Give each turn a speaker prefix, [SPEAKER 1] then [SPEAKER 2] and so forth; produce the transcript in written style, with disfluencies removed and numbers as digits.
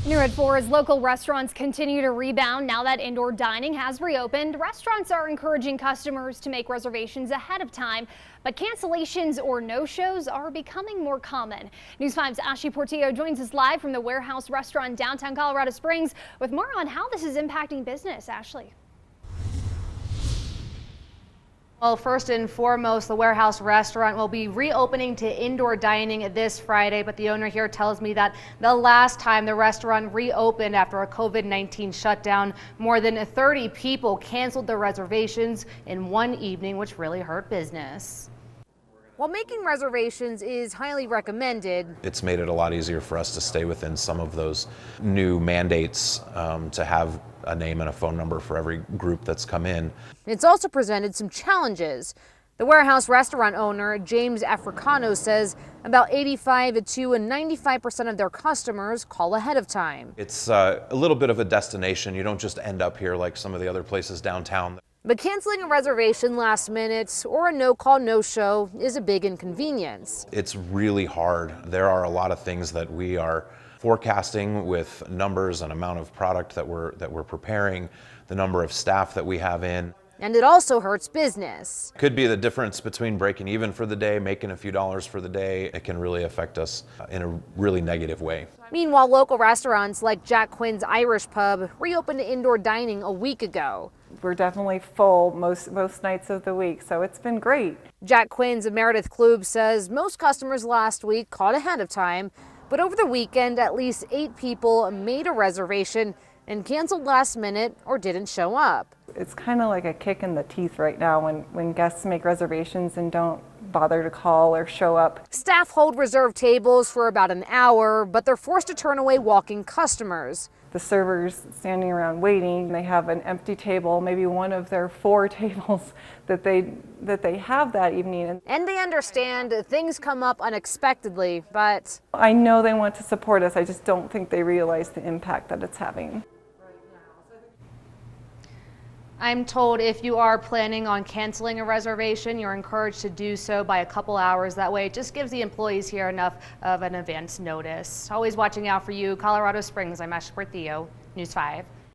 [SPEAKER 1] New at 4, as local restaurants continue to rebound now that indoor dining has reopened, restaurants are encouraging customers to make reservations ahead of time, but cancellations or no-shows are becoming more common. News 5's Ashley Portillo joins us live from the Warehouse Restaurant in downtown Colorado Springs with more on how this is impacting business. Ashley.
[SPEAKER 2] Well, first and foremost, the Warehouse Restaurant will be reopening to indoor dining this Friday, but the owner here tells me that the last time the restaurant reopened after a COVID-19 shutdown, more than 30 people canceled their reservations in one evening, which really hurt business. While making reservations is highly recommended,
[SPEAKER 3] it's made it a lot easier for us to stay within some of those new mandates to have a name and a phone number for every group that's come in.
[SPEAKER 2] It's also presented some challenges. The Warehouse Restaurant owner, James Africano, says about 85 to 95% of their customers call ahead of time.
[SPEAKER 3] It's a little bit of a destination. You don't just end up here like some of the other places downtown.
[SPEAKER 2] But canceling a reservation last minute or a no-call, no-show is a big inconvenience.
[SPEAKER 3] It's really hard. There are a lot of things that we are forecasting with numbers and amount of product that we're preparing, the number of staff that we have in.
[SPEAKER 2] And it also hurts business.
[SPEAKER 3] Could be the difference between breaking even for the day, making a few dollars for the day. It can really affect us in a really negative way.
[SPEAKER 2] Meanwhile, local restaurants like Jack Quinn's Irish Pub reopened to indoor dining a week ago.
[SPEAKER 4] We're definitely full most nights of the week, so it's been great.
[SPEAKER 2] Jack Quinn's Meredith Klube says most customers last week called ahead of time, but over the weekend, at least 8 people made a reservation and canceled last minute or didn't show up.
[SPEAKER 4] It's kind of like a kick in the teeth right now when guests make reservations and don't bother to call or show up.
[SPEAKER 2] Staff hold reserved tables for about an hour, but they're forced to turn away walk-in customers.
[SPEAKER 4] The servers standing around waiting, they have an empty table, maybe one of their 4 tables that they have that evening.
[SPEAKER 2] And they understand things come up unexpectedly, but
[SPEAKER 4] I know they want to support us. I just don't think they realize the impact that it's having.
[SPEAKER 2] I'm told if you are planning on canceling a reservation, you're encouraged to do so by a couple hours. That way it just gives the employees here enough of an advance notice. Always watching out for you, Colorado Springs. I'm Ashley Portillo, News 5.